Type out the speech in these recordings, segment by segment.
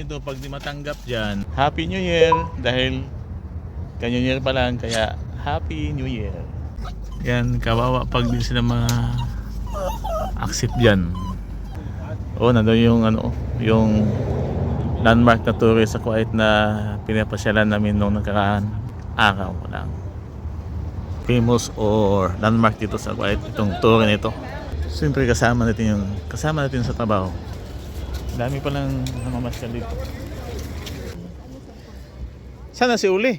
ito pag di matanggap dyan. Happy New Year! Dahil New Year pa lang, kaya Happy New Year! Yan, kawawa pag din sila accept dyan. Nandun yung yung landmark na tourist sa Kuwait na pinapasyalan namin nung nakaraan araw lang. Famous or landmark dito sa Kuwait, itong tour nito. Siyempre kasama natin sa trabaho. Dami pa lang namamasyal dito. Sana si Uli?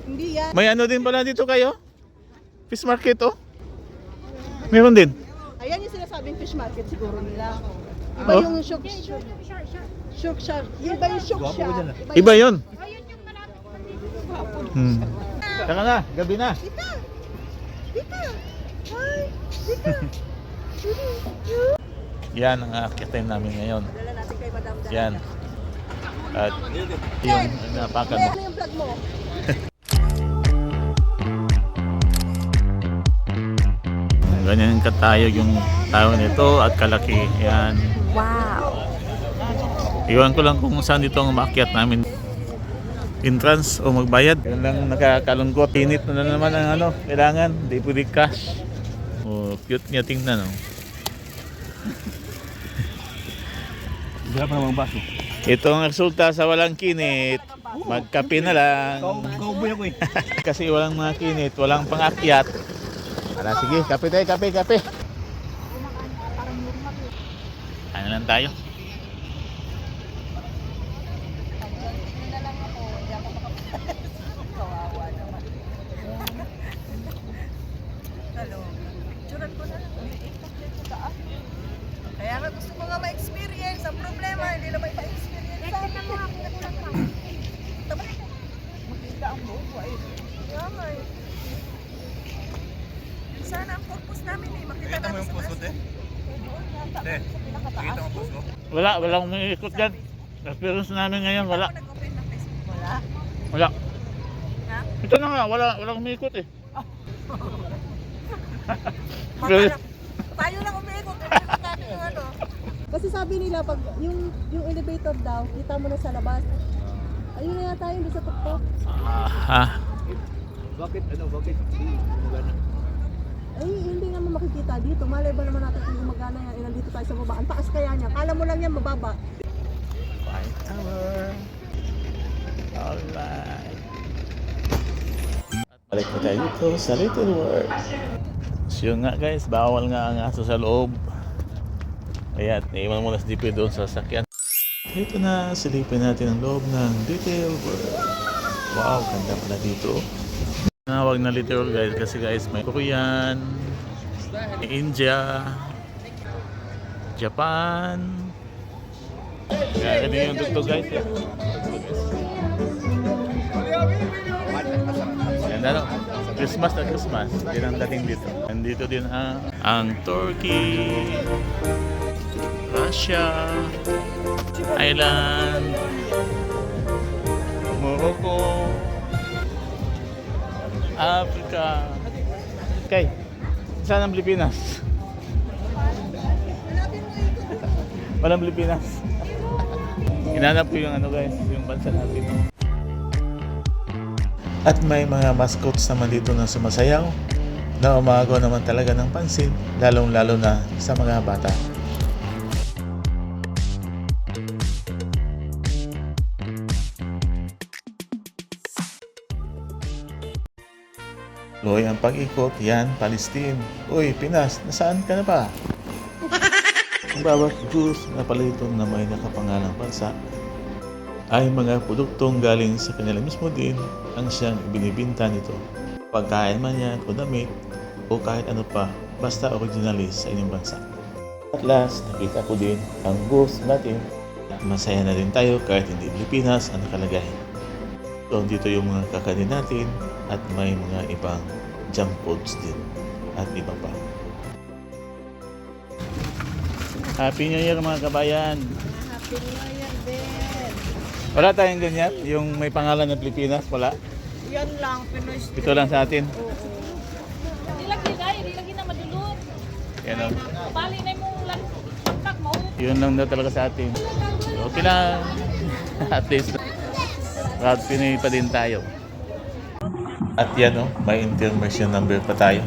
Hindi yan. May din pala dito kayo? Fish market Meron din. Ayan yung sinasabing fish market siguro nila. Iba yung shook shop. Iba yung shook shop. Iba yun. Saka na, gabi na. Dito. Yan ang aakitin namin ngayon. Dala natin kay Madam Dana. Yan. At yung napakan mo. Ano yung vlog mo? Ganyan katayog yung tao nito at kalaki. Yan. Wow. Iwan ko lang kung saan dito ang maakyat namin. Entrance o magbayad. Yan lang nakakalungkot. Pinit na naman ang kailangan. Hindi pwede cash. Cute niya tingnan. Wala pa namang baso. Ito ang resulta sa walang kinit. Magkape na lang. Kauboy ako Kasi walang mga kinit, walang pangakyat. Sige, kape tayo, kape. Ano lang tayo? Kaya nga gusto ko nga ma-experience. Ang problema, hindi na may pa-experience sa akin. Makita ang buo ko ay. Kaya nga eh. Sana ang purpose namin eh. Makita namin sa taas. Nakita mo post ko? Walang umiikot dyan. Experience namin ngayon, wala. Nag-open ng Facebook. Wala. Wala. Ha? Ito na nga, walang umiikot eh. Tayo lang umiikot. Kasi sabi nila, pag yung elevator daw, kita mo na sa labas. Ayun na yata yun doon sa tuktok. Bakit? Ay, hindi naman makikita dito. Malay ba naman natin kung gumagana yan. Nandito tayo sa baba. Ang taas kaya niya. Kala mo lang yan mababa. White Tower. Alright. Balik na tayo dito sa Little World. So yun nga guys, bawal nga ang aso sa loob. Kaya naiwan muna si DP doon sa sasakyan. Ito na, silipin natin ang loob ng Little World. Wow, ganda pala dito. Tinawag na Little World guys kasi guys may Korean, may India, Japan. Kaya ganyan yung dugtog guys. Ganda no? Christmas na Christmas. Yan ang dating dito. Nandito din ang Turkey, Russia, Thailand, Morocco, Africa. Okay. Saan ang Pilipinas? Walang Pilipinas. Hinanap ko yung guys, yung bansa natin. At may mga mascots naman dito na sumasayaw na umagaw naman talaga ng pansin, lalong-lalo na sa mga bata. Loy ang pag-ikot, yan, Palestine. Uy, Pinas, nasaan ka na ba? Ang bawat juice na paliton na may nakapangalang bansa ay mga produktong galing sa kanila mismo din ang siyang binibinta nito. Pagkain man yan o damit o kahit ano pa, basta originally sa inyong bansa. At last, nakita ko din ang booth natin. Masaya na din tayo kahit hindi Pilipinas ang nakalagay. So, dito yung mga kakanin natin at may mga ibang junk foods din at iba pa. Happy New Year mga kabayan! Happy New Year din! Wala tayong ganyan? Yung may pangalan na Pilipinas? Wala? Yan lang, Pinoy Street. Ito lang sa atin? Oo. Hindi lagi na madulog. Yan o. Bali na mong pagkak mo. Yun lang daw talaga sa atin. Okay lang. At least, proud Pinoy pa din tayo. At yan oh, may intermission number pa tayo.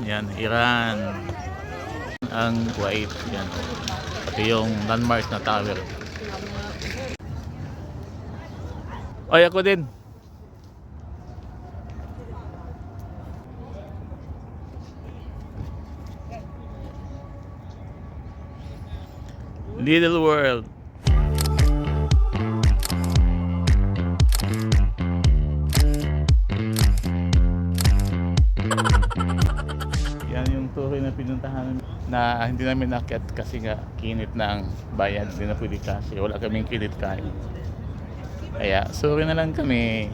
Yan, Iran. Ang Kuwait. Yan. Pati yung landmark na tower. Ay, ako din. Little world. Yan yung tuloy na pinuntahan na hindi namin nakyat kasi nga kinit na ang bayan. Hindi na pwede kasi wala kaming kinit kain. Kaya sorry na lang kami.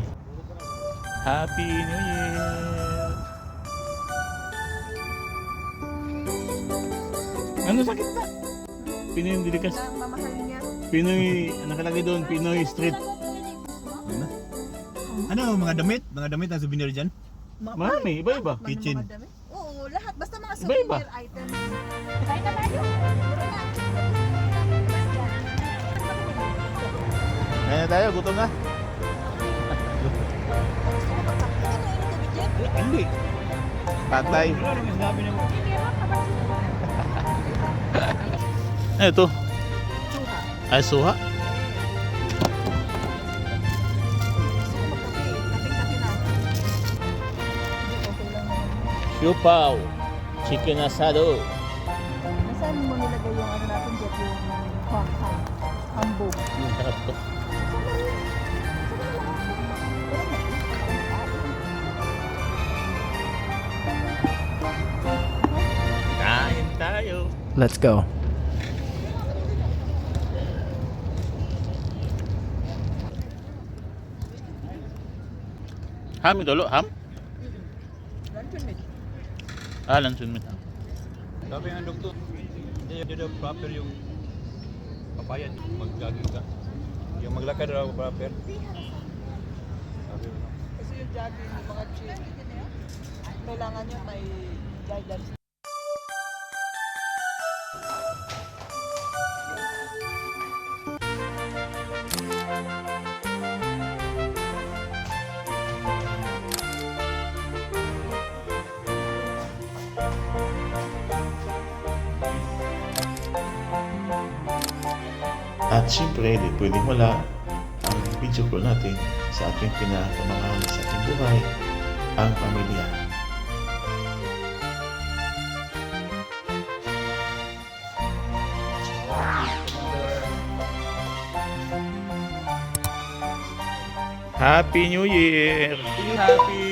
Happy New Year! Ano sakit na? Pinoy yung dilikas. Ang mamahal niya. Pinoy, nakalagay doon, Pinoy Street. Ano, mga damit? Mga damit na souvenir dyan? Marami, iba-iba. Kitchen. Mga damit. Oo, lahat. Basta mga Iba-iba. souvenir items. Kain na tayo. Kaya na tayo, gutom na. Hindi. Patay. Ano yung sabi niya mo? Ano ito? Suha. Ay, suha. Gusto ko magkape. Kaping-kape na. Okay lang naman. Siupaw. Chicken asado. Nasaan mo nilagay yung ano natin dyan, yung hambog? Sarap to. Kain tayo. Let's go. Ham ito, lo? Ham? Luncheon meat. Ah, luncheon meat. Sabi ng doktor, hindi daw proper yung papayat. Mag-jogging ka. Yung maglakad daw proper. Sabi mo. Kasi yung jogging, yung mga gym, kailangan yun may guidance. At syempre, di pwedeng wala ang video call natin sa ating pinakamahal sa ating buhay, ang pamilya. Happy New Year! Happy